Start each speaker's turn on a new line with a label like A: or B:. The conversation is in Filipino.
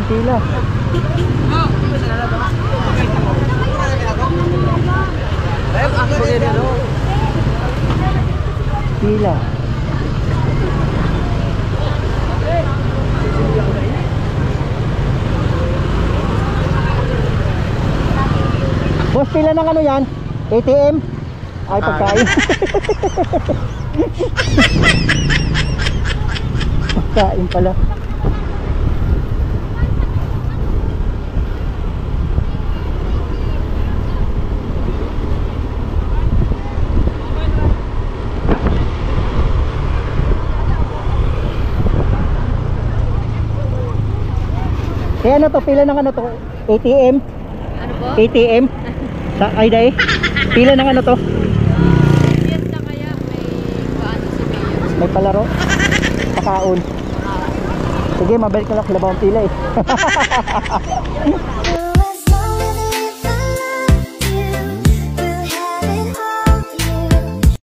A: ang pila. Pila. Boss, pila ng ano yan? ATM? Ay, pagkain. Pagkain pala. Eh ano to? Pila ng ano to? ATM?
B: Ano po?
A: ATM? Sa ay day? Pila ng ano to?
B: Yes na kaya may paano si Mayor.
A: May palaro? Pakaon. Sige, mabalik ko lang. Labang pila eh.